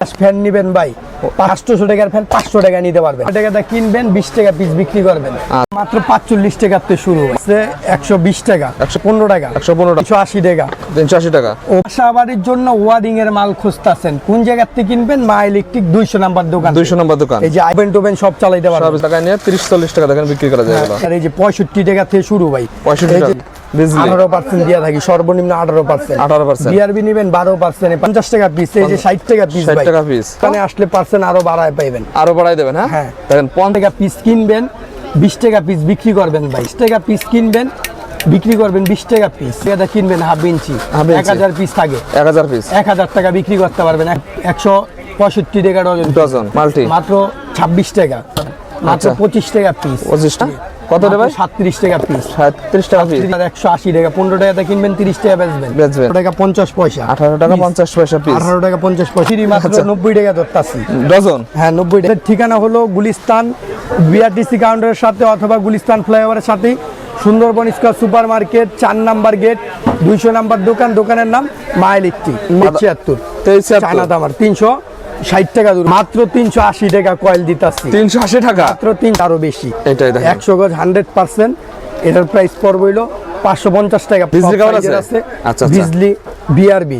Fan নিবেন ভাই 500 টাকার ফ্যান 500 টাকা নিতে পারবেন। টাকাটা কিনবেন 20 টাকা পিস বিক্রি করবেন। মাত্র 45 টাকা থেকে শুরু হচ্ছে 120 টাকা 115 টাকা 180 টাকা 380 টাকা। বাসাবাড়ির জন্য ওয়ারিং এর মাল খুঁজতেছেন কোন জায়গা থেকে কিনবেন? মা ইলেকট্রিক 200 নাম্বার দোকান। 200 নম্বর দোকান। এই যে আইভেন টোভেন সব চালাইতে পারবেন। সব টাকা নিয়ে 30-40 টাকা দেখেন বিক্রি করা যায় এগুলো। আর এই যে 65 টাকা থেকে শুরু ভাই। 65 টাকা। 18% দিয়া থাকি সর্বনিম্ন 18%। বিআরবি নিবেন 12%, 50 টাকা পিস। এই যে 60 টাকা পিস ভাই। 60 টাকা পিস। এখানে আসলে পার্সেন্ট আরো বাড়ায় পাইবেন। আরো বাড়াই দেবেন। হ্যাঁ দেখেন 50 টাকা পিস কিনবেন 20 টাকা পিস বিক্রি করবেন ভাই। 20 টাকা পিস কিনবেন বিক্রি করবেন 20 টাকা পিস। এটা কিনবেন হাফ ইঞ্চি 1000 পিস থাকে 1000 পিস 1000 টাকা বিক্রি করতে পারবেন। 165 টাকা ডজন মাল্টি মাত্র 26 টাকা মাত্র 25 টাকা পিস। 25 টা কত রে ভাই? 37 টাকা পিস 37 টাকা পিস। 180 টাকা 15 টাকাতে কিনবেন 30 টাকা বেচবেন। 18 টাকা 50 পয়সা 18 টাকা 50 পয়সা পিস। 18 টাকা 50 পয়সা মাত্র 90 টাকা ধরতাছি ডজন। হ্যাঁ 90 টাকা। ঠিকানা হলো গুলিস্তান বিআরটিসি কাউন্টারের সাথে অথবা গুলিস্তান ফ্লাইওভারের সাথে Sundarban square super market 4 number gate 200 number দোকান। দোকানের নাম মা ইলেকট্রিক 73 চায়না দামার 360 টাকা দূর মাত্র 380 টাকা কয়েল দিতাছি। 380 টাকা মাত্র 3 আরো বেশি। এটাই দেখেন 100 গজ 100%। এটার প্রাইস পড়বে হলো 550 টাকা। বিজলি কেমন আছে? আচ্ছা বিজলি বিআরবি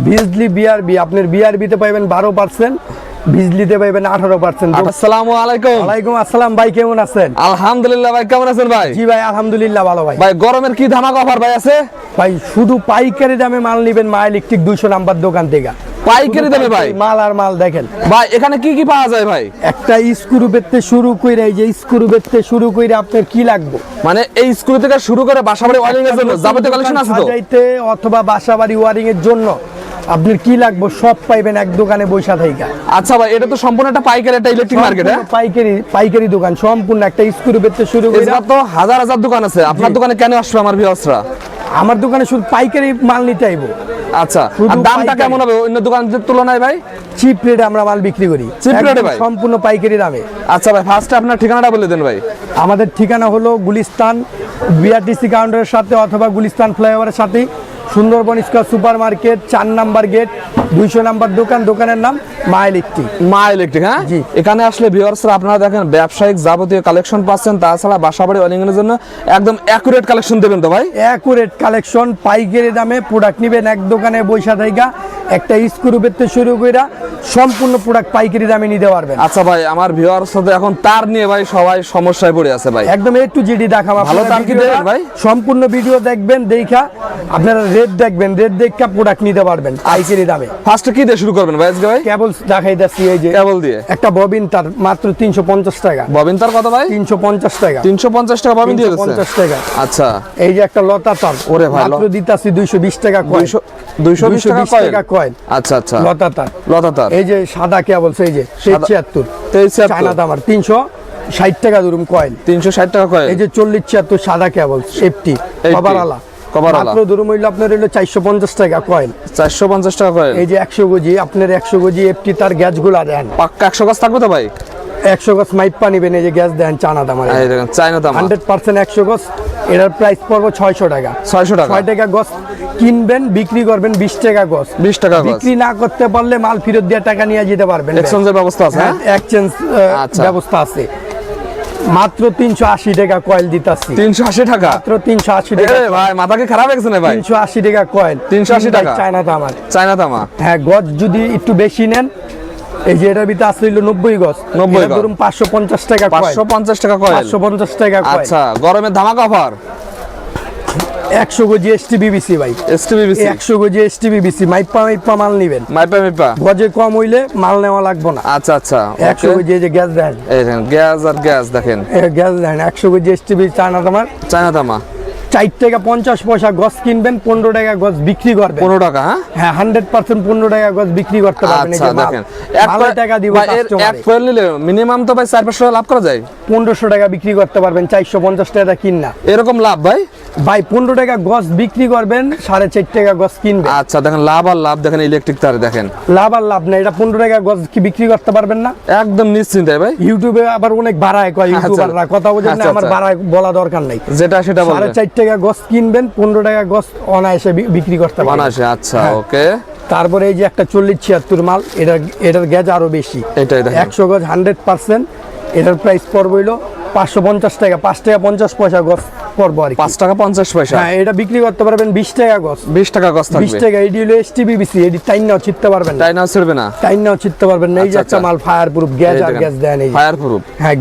বিজলি বিআরবি আপনার বিআরবি তে পাবেন 12%, বিজলিতে পাবেন 18%। আসসালামু আলাইকুম। ওয়ালাইকুম আসসালাম ভাই, কেমন আছেন? আলহামদুলিল্লাহ ভাই, কেমন আছেন ভাই? জি ভাই আলহামদুলিল্লাহ ভালো ভাই। ভাই গরমের কি ধামাকা অফার ভাই আছে? ভাই শুধু পাইকারি দামে মাল নেবেন মা ইলেকট্রিক 200 নাম্বার দোকান থেকে। পাইকারি দামে ভাই? মাল আর মাল দেখেন ভাই এখানে কি কি পাওয়া যায় ভাই? একটা স্ক্রু বেতে শুরু কইরা এই যে স্ক্রু বেতে শুরু কইরা আপনার কি লাগবে মানে এই স্ক্রু থেকে শুরু করে বাসাবাড়ি ওয়্যারিং এর জন্য যাবতীয় কালেকশন আছে তো? সাজাইতে অথবা বাসাবাড়ি ওয়্যারিং এর জন্য আপনার কি লাগবে সব পাইবেন এক দোকানে বৈশা থাইকা। আচ্ছা ভাই এটা তো সম্পূর্ণ একটা পাইকারি একটা ইলেকট্রিক মার্কেট। হ্যাঁ পাইকারি দোকান সম্পূর্ণ একটা স্ক্রু বেতে শুরু কইরা। এবার তো হাজার হাজার দোকান আছে, আপনার দোকানে কেন আসবে আমার ভিউয়ার্সরা? আমার দোকানে শুধু পাইকারি মাল নিতে আইবো। আচ্ছা আর দামটা কেমন হবে অন্য দোকানের তুলনায় ভাই? চিপ রেটে আমরা মাল বিক্রি করি। চিপ রেটে ভাই? সম্পূর্ণ পাইকারি দামে। আচ্ছা ভাই ফার্স্টে আপনার ঠিকানাটা বলে দেন ভাই। আমাদের ঠিকানা হলো গুলিস্তান বিআরটিসি কাউন্টারের সাথে অথবা গুলিস্তান ফ্লাইওভারের সাথে Sundarban square super market 4 number gate 200 number দোকান। দোকানের নাম মা ইলেকট্রিক। মা ইলেকট্রিক। হ্যাঁ জি। এখানে আসলে ভিউয়ার্সরা আপনারা দেখেন ব্যবসায়িক যাবতীয় কালেকশন পাচ্ছেন, তাছাড়া বাসাবাড়ি ওয়্যারিং এর জন্য একদম অ্যাকুরেট কালেকশন দেবেন তো ভাই? অ্যাকুরেট কালেকশন পাইকারি দামে প্রোডাক্ট নিবেন এক দোকানে বৈশা থাইকা একটা স্ক্রু বেতে শুরু কইরা সম্পূর্ণ প্রোডাক্ট পাইকারি দামে নিতে পারবেন। আচ্ছা ভাই আমার ভিউয়ার্স সাথে এখন তার নিয়ে ভাই সবাই সমস্যায় পড়ে আছে ভাই। একদম A to Z দেখাবো। ভালো তার কি দেবেন ভাই? সম্পূর্ণ ভিডিও দেখবেন দেখা আপনারা রেট দেখবেন, রেট দেখা প্রোডাক্ট নিতে পারবেন পাইকারি দামে। ফার্স্টে কি দিয়ে শুরু করবেন ভাই আজকে ভাই? কেবল দেখাইতাছি এই যে কেবল দিয়ে একটা ববিন তার মাত্র 350 টাকা। ববিন তার কত ভাই? 350 টাকা। 350 টাকা ববিন দিয়ে দিচ্ছেন? 350 টাকা। আচ্ছা এই যে একটা লতা তার ওরে ভাই মাত্র দিতাছি 220 টাকা কয়েন। 220 টাকা কয়েন। আচ্ছা আচ্ছা লতা তার এই যে সাদা কেবল এই যে 73 চায়না দামার 360 টাকা দুরুম কয়েল। 360 টাকা কয়েল। এই যে 40-76 সাদা কেবল সেফটি কভারওয়ালা মাত্র দুরুম হইলো আপনার হইলো 450 টাকা কয়েল। 450 টাকা কয়েল। এই যে 100 গজি আপনার 100 গজি এফটি তার গ্যাসগুলা দেন পাক্কা 100 গজ থাকবে তো ভাই? 100 গজ মাইপা নিবেন। এই যে গ্যাস দেন চায়না দামার এই দেখেন চায়না দাম 100% 100 গজ। এটার প্রাইস পড়বে 600 টাকা। 600 টাকা। 6 টাকা গজ কিনবেন বিক্রি করবেন 20 টাকা গজ। 20 টাকা গজ। বিক্রি না করতে পারলে মাল ফেরত দিয়ে টাকা নিয়ে যেতে পারবেন। এক্সচেঞ্জের ব্যবস্থা আছে? হ্যাঁ এক্সচেঞ্জ ব্যবস্থা আছে। মাত্র 380 টাকা কয়েল দিতাছি। 380 টাকা? মাত্র 380 টাকা। এ ভাই মাথা কি খারাপ হয়ে গেছে না ভাই? 380 টাকা কয়েল। 380 টাকা চায়না দামার। চায়না দামা। হ্যাঁ গজ যদি একটু বেশি নেন এই যে এটার ভিতরে আসলে 90 গজ। 90 গজ ধরুন 550 টাকা কয়েল। 550 টাকা কয়েল। 550 টাকা কয়েল। আচ্ছা গরমের ধামাকা অফার। 100 গজি এসটিবিবিসি ভাই। এসটিবিবিসি 100 গজি এসটিবিবিসি মাইপা মাল নেবেন। মাইপা গজে কম হইলে মাল নেওয়া লাগবে না। আচ্ছা আচ্ছা 100 গজি এই যে গ্যাস দেন। এই দেখেন গ্যাস আর গ্যাস দেখেন। গ্যাস দেন 100 গজি এসটিবি চায়না দামার। চায়না দামা 4 টাকা 50 পয়সা গজ কিনবেন 15 টাকা গজ বিক্রি করবেন। 15 টাকা? হ্যাঁ 100% 15 টাকা গজ বিক্রি করতে পারবেন। এই যে দেখেন এক টাকা দিব কাস্টমারে। এক কয়েল নিলে মিনিমাম তো ভাই 4-500 টাকা লাভ করা যায়। 1500 টাকা বিক্রি করতে পারবেন 450 টাকা কিন না। এরকম লাভ ভাই? ভাই 15 টাকা গজ বিক্রি করবেন 4.5 টাকা গজ কিনবেন। আচ্ছা দেখেন লাভ আর লাভ দেখেন ইলেকট্রিক তারে দেখেন লাভ আর লাভ না। এটা 15 টাকা গজ কি বিক্রি করতে পারবেন না? একদম নিশ্চিন্তে ভাই। ইউটিউবে আবার অনেক ভাড়ায় কয় ইউটিউবাররা কথা বোঝেন না, আমার ভাড়ায় বলা দরকার নাই। যেটা সেটা বলবেন। 4.5 টাকা গজ কিনবেন 15 টাকা গজ অনায়াসে বিক্রি করতে পারবেন। অনায়াসে। আচ্ছা ওকে তারপরে এই যে একটা 40-76 মাল, এটার গ্যাজ আরো বেশি, এটাই দেখেন 100 গজ 100%। এটার প্রাইস পড়বে হইলো 550 টাকা, 5 টাকা 50 পয়সা গজ পড়বো আর কি। 5 টাকা 50 পয়সা। হ্যাঁ, এটা বিক্রি করতে পারবেন 20 টাকা গজ। 20 টাকা গজ 20 থাকবে। টাকা। এডি হলো এসটিবিবিসি, এডি টাইনাও ছিটতে পারবেন না, তাই না ছিড়বে না। টাইনাও ছিটতে পারবেন না। এই যে আচ্ছা, একটা আচ্ছা। মাল ফায়ার প্রুফ, গ্যাজ আর গ্যাজ দেন এই যে। Fire proof. হ্যাঁ,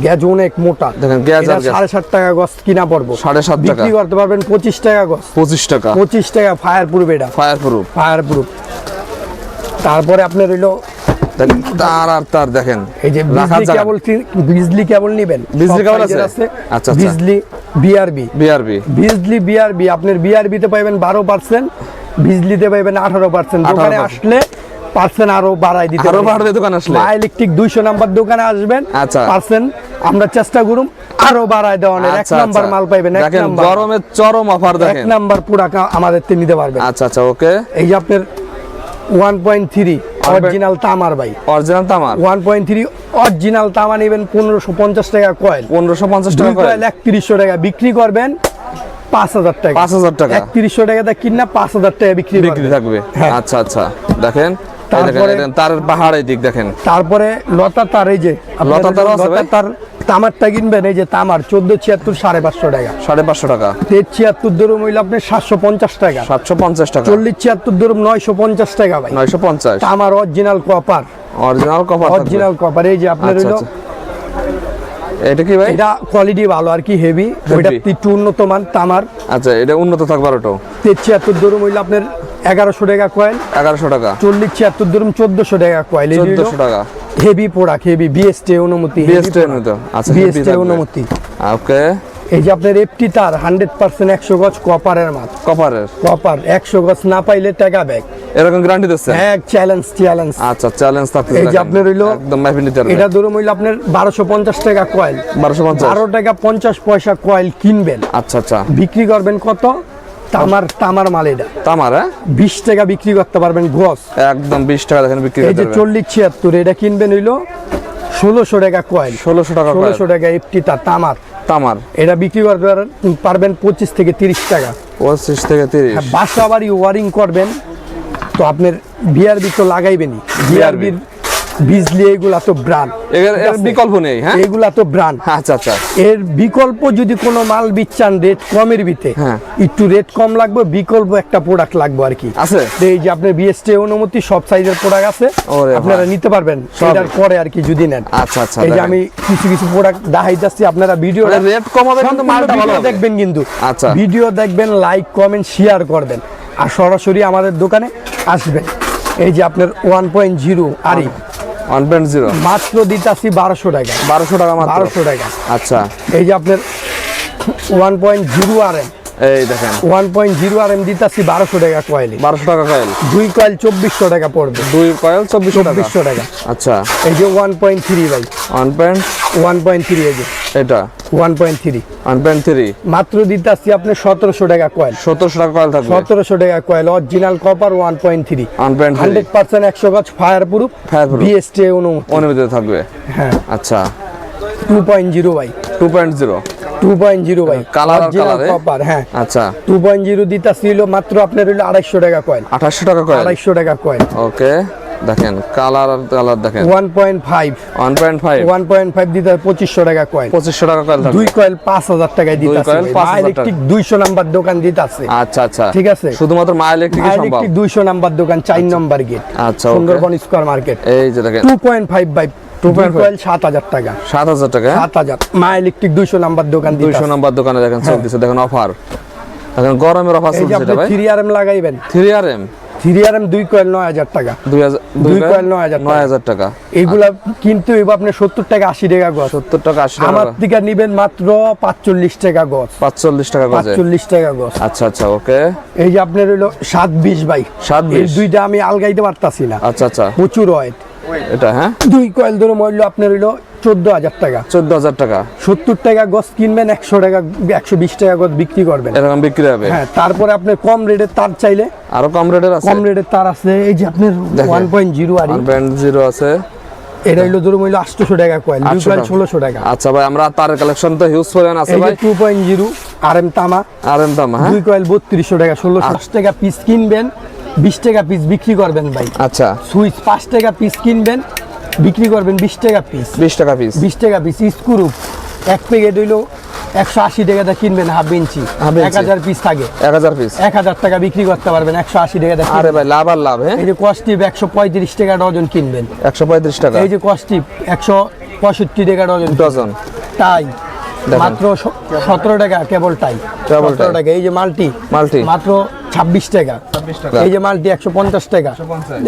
গ্যাজ অনেক মোটা, দেখেন গ্যাজ আর গ্যাজ 7.5 টাকা গজ কিনা পড়বো, 7.5 টাকা। বিক্রি করতে পারবেন 25 টাকা গজ। 25 টাকা 25 টাকা ফায়ার প্রুফ, এটা ফায়ার প্রুফ। Fire proof. তারপরে আপনার হইলো দেখেন তার আর তার দেখেন এই যে রাখার বিজলি জায়গা। কেবল, বিজলি কেবল নিবেন, বিজলি সব কেবল সাইজের আছে? আচ্ছা, আচ্ছা। বিজলি বিআরবি, বিআরবি। বিজলি বিআরবি, আপনার বিআরবিতে পাবেন 12%, বিজলিতে পাবেন 18%। দোকানে 18% আসলে পার্সেন্ট আরো বাড়াই দিতে আরো পারি। বাড়বে দোকানে আসলে। মা ইলেকট্রিক 200 নাম্বার দোকানে আসবেন, আচ্ছা। পার্সেন্ট আমরা চেষ্টা করুম আরো বাড়াই দেওয়ার। এক আচ্ছা, নাম্বার আচ্ছা। মাল পাইবেন, এক দেখেন নাম্বার, গরমের চরম অফার এক দেখেন। নাম্বার পুরাটা আমাদের থেকে নিতে পারবেন। আচ্ছা আচ্ছা ওকে। এই যে আপনার 1.3 অরিজিনাল তামার ভাই, অরিজিনাল তামার 1.3 অরিজিনাল তামা নেবেন 1550 টাকা কয়েল, 1550 দুই টাকা করে। কয়েল 3100 টাকা, বিক্রি করবেন 5000 টাকা। 5000 টাকা 3100 টাকা দিয়ে কিনা 5000 টাকা বিক্রি বিক্রি করবেন। থাকবে। হ্যাঁ। আচ্ছা আচ্ছা দেখেন এই দেখেন, তারপরে- এই দেখেন, তারের পাহাড় এই দিক দেখেন। তারপরে লতা তার, এই যে আপনার লতা তারও আছে লতা ভাই? তার তামারটা কিনবেন, এই যে তামার 1476 550 টাকা, 550 টাকা 73 দরম হইলে আপনার 750 টাকা, 750 টাকা 40-76 দরম 950 টাকা ভাই। 950 তামার অরিজিনাল কপার, অরিজিনাল কভার থাকবে। Original copper. এই যে আপনার আচ্ছা, হইলো আচ্ছা। এটা কি ভাই? এটা কোয়ালিটি ভালো আর কি, হেভি, ওইটা একটু উন্নত মান তামার। আচ্ছা এটা উন্নত থাকবে আরোটাও। 73 দরম হইলে আপনার 1100 টাকা কয়েল, 1100 টাকা 40-76 দরম 1400 টাকা কয়েল। 1400 টাকা হেভি প্রোডাক্ট, হেভি বিএসটি অনুমতি, বিএসটি অনুমতি। আচ্ছা বিএসটি অনুমতি। ওকে। এই যে আপনার এফটি তার 100% 100 গজ কপারের মাল, কপারের কপার 100 গজ না পাইলে টাকা ব্যাক, এরকম গ্যারান্টি দিচ্ছে। এক চ্যালেঞ্জ। আচ্ছা চ্যালেঞ্জ থাকতে এই যে আপনার হইলো একদম মাইফিল নিতে পারবে। এটা ধরুন হইলো আপনার 1250 টাকা কয়েল, 1250 12 টাকা 50 পয়সা কয়েল কিনবেন, আচ্ছা আচ্ছা বিক্রি করবেন কত? তামার মাল এটা তামার, হ্যাঁ 20 টাকা বিক্রি করতে পারবেন গজ। একদম 20 টাকা দেখেন বিক্রি এই করতে যে পারবে। 40-76 এটা কিনবেন হইলো 1600 টাকা কয়েল, 1600 টাকা কয়েল। 1600 টাকা এফটি তামার। তামার এটা বিক্রি করতে পারবেন 25 থেকে 30 টাকা। 25 থেকে 30। বাসা বাড়ি ওয়ারিং করবেন তো আপনার বিআরবি তো লাগাইবেনই, বিআরবির বিজলি এগুলা তো ব্র্যান্ড, এর বিকল্প নেই। হ্যাঁ এগুলা তো ব্র্যান্ড। আচ্ছা আচ্ছা এর বিকল্প যদি কোনো মাল বিচ্ছান রেট কমের ভিতরে, হ্যাঁ। একটু রেট কম লাগবে, বিকল্প একটা প্রোডাক্ট লাগবে আর কি। আছে? তো এই যে আপনার বিএসটি অনুমতি সব সাইজের প্রোডাক্ট আছে, ওরে আপনারা ভাই। নিতে পারবেন এটার পরে আর কি যদি নেন। আচ্ছা আচ্ছা এই যে দেখেন। আমি কিছু প্রোডাক্ট দেখাইতেছি, আপনারা ভিডিও মানে রেট কম হবে কিন্তু মালটা ভালো হবে। দেখবেন, কিন্তু আচ্ছা। ভিডিও দেখবেন, লাইক কমেন্ট শেয়ার করবেন, আর সরাসরি আমাদের দোকানে আসবেন। এই যে আপনার 1.0 আরি 1.0 মাত্র দিতাছি 1200 টাকা, 1200 টাকা মাত্র। 1200 টাকা। আচ্ছা এই যে আপনার 1.0 আরএম, এই দেখেন 1.0 আরএম দিতাছি 1200 টাকা কয়েল, 1200 টাকা কয়েল, দুই কয়েল 2400 টাকা পড়বে, 2 কয়েল 2400 টাকা। 2400 টাকা। আচ্ছা এই যে 1.3 ভাই, 1.3 এই যে এটা 1.3 1.3 মাত্র দিতাছি আপনি 1700 টাকা কয়েল, 1700 টাকা কয়েল থাকবে। 1700 টাকা কয়েল, অরিজিনাল কপার 1.3 1.3 100% 100 গজ ফায়ার প্রুফ, Fireproof। বিএসটি অনুমতি। অনুমতি থাকবে। হ্যাঁ, আচ্ছা 2.0 ভাই, 2.0 2.0 ভাই, কালার আর অরিজিনাল কালারে? কপার। হ্যাঁ, আচ্ছা 2.0 দিতাছিল মাত্র আপনার হইলো 250 টাকা কয়েল, 2800 টাকা কয়েল। 250 টাকা কয়েল। ওকে দেখেন কালার আর কালার দেখেন 1.5 1.5 দিতে 2500 টাকা কয়েল, 2500 টাকা কয়েল থাকবে। দুই কয়েল 5000 টাকায় দুই দিতাছে কয়েল 5000 ইলেকট্রিক 200 নাম্বার দোকান দিতাছে। আচ্ছা আচ্ছা ঠিক আছে। শুধুমাত্র মা ইলেকট্রিক সম্ভব। ইলেকট্রিক 200 নাম্বার দোকান 4 নম্বর গেট, আচ্ছা ওকে। Sundarban square market. এই যে দেখেন 2.5 বাই 2.5 কয়েল 7000 টাকা, 7000 টাকা। 7000 মা ইলেকট্রিক 200 নাম্বার দোকান 200 দিতাছে। নাম্বার দোকানে দেখেন চলতেছে, দেখেন অফার, দেখেন গরমের অফার এই যে চলছে আপনি এটা ভাই। 3RM লাগাইবেন, 3RM 3RM 2 কয়েল 9000 টাকা, 2000 দুই কয়েল 9000 টাকা। 9000 টাকা। এইগুলা কিন্তু এবার আপনি 70 টাকা 80 টাকা গজ, 70 টাকা 80 আমার টাকা থেকে নিবেন মাত্র 45 টাকা গজ, 45 টাকা গজে। 45 টাকা গজ। আচ্ছা আচ্ছা ওকে। এই যে আপনার হলো 720 বাই 720 এই দুইটা আমি আলগাইতে পারতাছি না, আচ্ছা আচ্ছা প্রচুর ওয়েট। এটা হ্যাঁ দুই কয়েল ধরে মূল্য আপনার হইলো 14000 টাকা, 14000 টাকা 70 টাকা গজ কিনবেন, 100 টাকা 120 টাকা গজ বিক্রি করবেন। এরকম বিক্রি হবে। হ্যাঁ, তারপরে আপনার কম রেটের তার চাইলে আরো কম রেটের আছে। কম রেটের তার আছে। এই যে আপনার দেখেন। 1.0 আরি 1.0 আছে। এটা হইলো ধরুন হইলো 800 টাকা কয়েল, দুই 800 কয়েল টাকা। 1600 টাকা। আচ্ছা ভাই আমরা তার কালেকশন তো হিউজ পরিমাণ আছে এই যে ভাই। 2.0 আরএম তামা, আরএম দাম হ্যাঁ দুই কয়েল 3200 টাকা, 1600 টাকা পিস কিনবেন, 20 টাকা পিস বিক্রি করবেন ভাই। আচ্ছা, সুইচ 5 টাকা পিস কিনবেন, বিক্রি করবেন 20 টাকা পিস। 20 টাকা পিস। 20 টাকা পিস। স্ক্রু এক প্যাকেট হইলো 180 টাকা দিয়ে কিনবেন, হাফ ইঞ্চি 1000 পিস থাকে, 1000 পিস 1000 টাকা বিক্রি করতে পারবেন 180 টাকা দিয়ে। আরে ভাই লাভ আর লাভ। হ্যাঁ, এই যে কস্টিপ 135 টাকা ডজন কিনবেন, 135 টাকা। এই যে কস্টিপ 165 টাকা ডজন ডজন। টাই দেখেন। মাত্র 17 টাকা কেবল টাই, কেবল 17 টাকা। এই যে মাল্টি মাত্র 26 টাকা। এই যে মাল্টি 150 টাকা।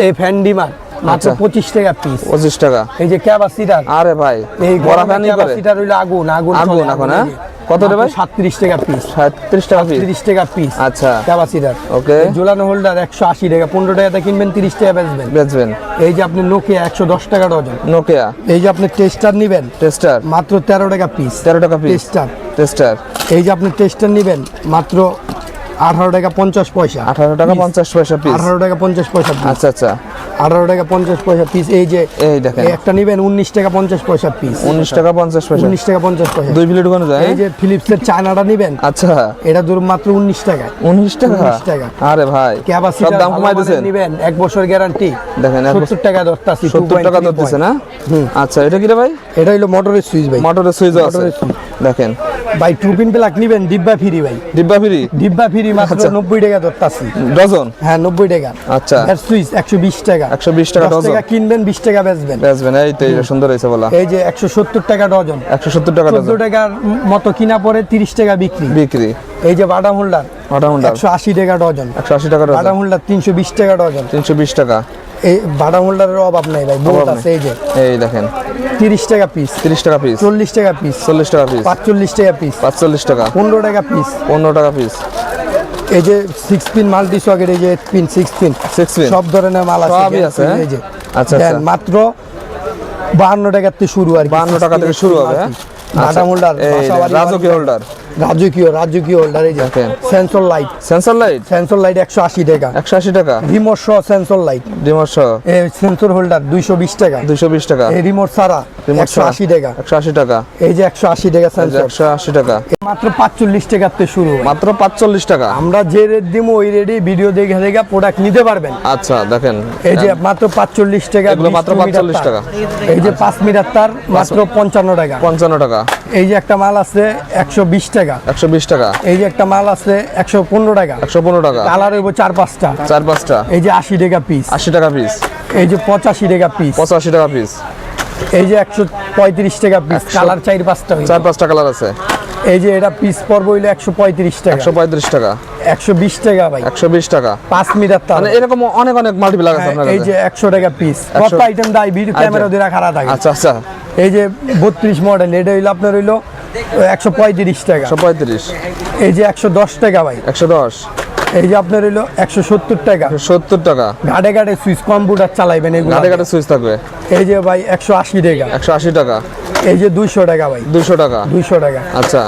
এই ফ্যান্ডিমার মাত্র 25 টাকা পিস, 25 টাকা। এই যে ক্যাপাসিটার, আরে ভাই এই বড় গরম ফ্যানই করে। ক্যাপাসিটার হইলো আগুন আগুন আগুন চলে, এখন, এই হ্যাঁ? যে কত রে ভাই? 37 টাকা পিস, 37 টাকা পিস। 30 টাকা পিস। আচ্ছা, ক্যাপাসিটার। ওকে। ঝুলানো হোল্ডার 180 টাকা, 15 টাকাতে কিনবেন, 30 টাকা বেচবেন। বেচবেন। এই যে আপনি নোকিয়া 110 টাকা ডজন। নোকিয়া এই যে আপনি টেস্টার নিবেন টেস্টার মাত্র 13 টাকা পিস, 13 টাকা পিস। টেস্টার। টেস্টার এই যে আপনি টেস্টার নিবেন মাত্র 18 টাকা 50 পয়সা, 18 টাকা 50 পয়সা পিস। 18 টাকা 50 পয়সা পিস। আচ্ছা আচ্ছা, 18 টাকা 50 পয়সা পিস। এই যে এই দেখেন, একটা নিবেন 19 টাকা 50 পয়সা পিস, 19 টাকা 50 পয়সা। 19 টাকা 50 পয়সা। 2 প্লেট ঢুকানো যায়। এই যে ফিলিপসের চায়নাটা নিবেন, আচ্ছা, এটা ধরুন মাত্র 19 টাকা। 19 টাকা। 19 টাকা। আরে ভাই সব ক্যাপাসিটার দাম কমাই দিয়েছেন। নিবেন 1 বছর গ্যারান্টি, দেখেন 70 টাকা ধরতাছি। 70 টাকা ধরতেছে না? আচ্ছা, এটা কি রে ভাই? এটা হলো মোটরের সুইচ ভাই, মোটরের সুইচ আছে। মোটরের সুইচ। দেখেন ভাই 2 পিন প্লাগ নিবেন ডিব্বা ফ্রি ভাই, ডিব্বা ফ্রি। ডিব্বা ফ্রি মাত্র আচ্ছা। 90 টাকা ধরতাছি ডজন। হ্যাঁ 90 টাকা। আচ্ছা, এর সুইচ 120 টাকা, 120 টাকা 10 ডজন। টাকা কিনবেন 20 টাকা বেচবেন। বেচবেন। এই তো এটা সুন্দর হয়েছে বলা। এই যে 170 টাকা ডজন, 170 টাকা 14 ডজন টাকার মতো কিনা পরে 30 টাকা বিক্রি। বিক্রি। এই যে বাদাম হোল্ডার ওটা হুন্ডা 180 টাকা ডজন, 180 টাকা ডজন। বাদাম হোল্ডার 320 টাকা ডজন। 320 টাকা। এই বাদাম হোল্ডারের অভাব নাই ভাই, বহুত অভাব আছে। এই যে এই দেখেন 30 টাকা পিস, 30 টাকা পিস, 40 টাকা পিস, 40 টাকা পিস, 45 টাকা পিস, 45 টাকা, 15 টাকা পিস। 15 টাকা পিস। এই যে 6 পিন মাল্টি সকেট, এই যে 8 পিন 6 পিন 6 পিন সব ধরনের মাল আছে, সবই আছে, হ্যাঁ? এই যে আচ্ছা, দেন আচ্ছা। মাত্র 52 টাকা থেকে শুরু আর কি, 52 টাকা থেকে শুরু হবে, হ্যাঁ? বাদাম হোল্ডার, এই বাসাবাড়ি রাজকীয় হোল্ডার। রাজকীয় হোল্ডার। এই যে দেখেন। Sensor light, sensor light sensor light 180 টাকা, 180 টাকা। রিমোট সহ সেন্সর লাইট। রিমোট সহ এই সেন্সর হোল্ডার 220 টাকা, 220 টাকা। এই রিমোট ছাড়া রিমোট ছাড়া 180 টাকা, 180 টাকা। এই যে 180 টাকা এই যে সেন্সর, 180 টাকা। মাত্র 45 টাকা থেকে শুরু। মাত্র 45 টাকা। আমরা যে রেট দিমু ওই রেটে ভিডিও দেখে দেখে প্রোডাক্ট নিতে পারবেন। আচ্ছা, দেখেন এই যে মাত্র 45 টাকা, এগুলো মাত্র 20 মিটার 45 তার। টাকা। এই যে 5 মিটার তার মাত্র 55 টাকা। 55 টাকা। এই যে একটা মাল আছে 120 টাকা। 120 টাকা। এই যে একটা মাল আছে 115 টাকা। 115 টাকা। কালার হইব 4-5টা। 4-5টা। এই যে 80 টাকা পিস। 80 টাকা পিস। এই যে 85 টাকা পিস। 85 টাকা পিস। এই যে 135 টাকা পিস, কালার 4-5টা হইব। 4-5টা কালার আছে। এই যে এটা পিস পড়বে হইলো 135 টাকা। 135 টাকা। 120 টাকা ভাই, 120 টাকা। 5 মিটার তার। মানে এরকম অনেক অনেক মাল্টিপ্লাগ আছে আপনার এই কাছে। যে 100 টাকা পিস, 100 কত আইটেম দাই ভিডিও ক্যামেরা দিয়ে রাখা থাকে। আচ্ছা আচ্ছা, এই যে 32 মডেল, এটা হইলো আপনার হইলো 135 টাকা। 135। এই যে 110 টাকা ভাই। 110। এই যে আপনার হইলো 170 টাকা। 70 টাকা। ঘাটে ঘাটে সুইচ কম্পিউটার চালাইবেন এগুলো। গাড়ি গাড়ি সুইচ থাকবে। এই যে ভাই 180 টাকা। 180 টাকা। এই যে 200 টাকা ভাই, 200 টাকা। 200 টাকা। আচ্ছা,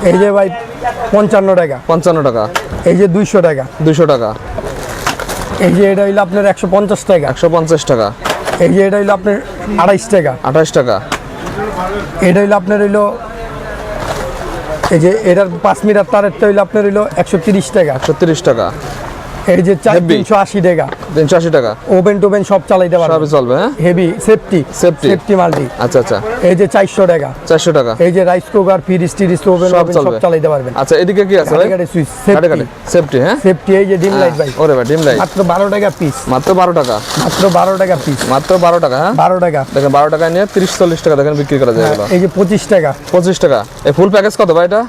এই যে ভাই 55 টাকা। 55 টাকা। এই যে 200 টাকা। 200 টাকা। এই যে এটা হইলো আপনার 150 টাকা। 150 টাকা। এই যে এটা হইলো আপনার 28 টাকা। 28 টাকা। এটা হইলো আপনার হইলো, এই যে এটার 5 মিটার তারেরটা হইলো আপনার হইলো 130 টাকা। 130 টাকা। এই যে Heavy। 380 টাকা। 380 টাকা। ওভেন টোভেন সব চালাইতে পারবেন, সবই চলবে, হ্যাঁ? Heavy safety, Safety। Safety multi. আচ্ছা আচ্ছা, এই যে 400 টাকা। 400 টাকা। এই যে রাইস কুকার, ফ্রিজ টিরিজ, ওভেন সব ওভেন সব চলবে। চালাইতে পারবেন। আচ্ছা, এদিকে কি আছে ভাই? গাড়ি সুইচ গাড়ি সেফটি, গাড়ি সেফটি, হ্যাঁ? সেফটি। এই যে ডিম লাইট ভাই, ওরে ভাই, ডিম লাইট মাত্র 12 টাকা পিস। মাত্র 12 টাকা। মাত্র 12 টাকা পিস, মাত্র 12 টাকা, হ্যাঁ? 12 টাকা। দেখেন 12 টাকা নিয়ে 30-40 টাকা দেখেন বিক্রি করা যায় এগুলো। এই যে 25 টাকা। 25 টাকা। এই ফুল প্যাকেজ কত ভাই এটা?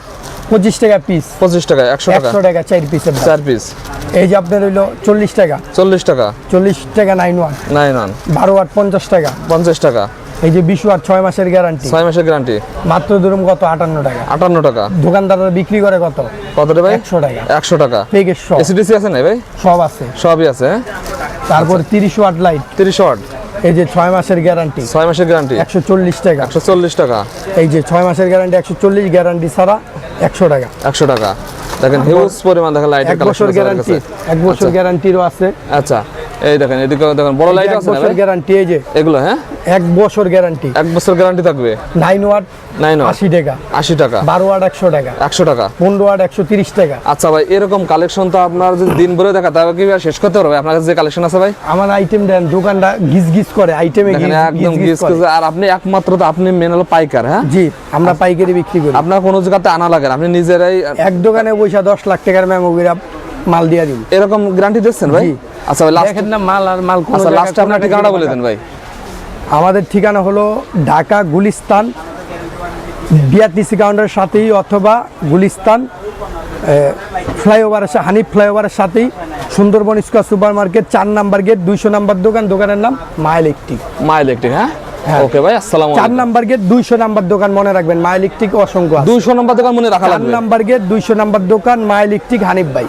25 টাকা পিস। 25 টাকা। 100 টাকা। 100 টাকা 4 পিসের দাম। 4 পিস। এই যে আপনার হইলো 40 টাকা। 40 টাকা। 40 টাকা 9-1। 9-1। 12 ওয়াট 50 টাকা। 50 টাকা। এই যে 20 ওয়াট 6 মাসের গ্যারান্টি, 6 মাসের গ্যারান্টি। মাত্র ধরুন কত 58 টাকা। 58 টাকা। দোকানদাররা বিক্রি করে কত? কত রে ভাই? 100 টাকা। 100 টাকা। প্যাকেজ সব এসিডিসি আছে না ভাই? সব আছে। সবই আছে, হ্যাঁ? তারপর 30 ওয়াট লাইট, 30 ওয়াট। এই যে 6 মাসের গ্যারান্টি, 6 মাসের গ্যারান্টি। 140 টাকা। 140 টাকা। এই যে 6 মাসের গ্যারান্টি 140, গ্যারান্টি ছাড়া 100 টাকা। 100 টাকা। দেখেন হিউজ পরিমাণ দেখেন লাইটের 1 কালেকশন বছর আছে গ্যারান্টি, আমাদের কাছে। 1 বছর আচ্ছা। গ্যারান্টিরও আছে। আচ্ছা, এই দেখেন এদিকে দেখেন বড় লাইট আছে না ভাই? গ্যারান্টি এই যে এগুলো হ্যাঁ 1 বছর গ্যারান্টি। 1 বছর গ্যারান্টি থাকবে। 9 ওয়াট 9 80 টাকা, 80 টাকা, 12 ওয়াট 100 টাকা, 100 টাকা, 15 ওয়াট 130 টাকা। আচ্ছা ভাই এরকম কালেকশন তো আপনার যদি দিন ভরে দেখা তাহলে কি আর শেষ করতে পারবে? আপনার কাছে যে কালেকশন আছে ভাই আমার আইটেম দেন, দোকানটা গিজ গিজ করে আইটেমে দেখেন একদম গিজ গিজ। আর আপনি একমাত্র তো আপনি মেন হলো পাইকার হ্যাঁ? জি, আমরা পাইকারি বিক্রি করি। আপনার কোনো জায়গাতে আনা লাগে না, আপনি নিজেরাই এক দোকানে পয়সা 10 লাখ টাকার মেমোগ্রাফ মাল দিয়া দিন। এরকম গ্যারান্টি দিচ্ছেন ভাই? জি। আচ্ছা ভাই লাস্ট, দেখেন না মাল আর মাল কোন আচ্ছা জায়গায় লাস্টে আপনার ঠিকানাটা বলে দেন ভাই। আমাদের ঠিকানা হলো ঢাকা গুলিস্তান বিআরটিসি কাউন্টারের সাথেই, অথবা গুলিস্তান ফ্লাইওভারের হানিফ ফ্লাইওভারের সাথেই Sundarban square super market 4 number gate 200 number দোকান, দোকানের নাম মা ইলেকট্রিক। মা ইলেকট্রিক হ্যাঁ? হ্যাঁ। ওকে ভাই আসসালামু 4 আলাইকুম। নাম্বার গেট 200 নাম্বার দোকান, মনে রাখবেন মা ইলেকট্রিক অসংখ্য আছে। 200 নম্বর দোকান মনে রাখা 4 লাগবে। নাম্বার গেট 200 নাম্বার দোকান মা ইলেকট্রিক হানিফ ভাই।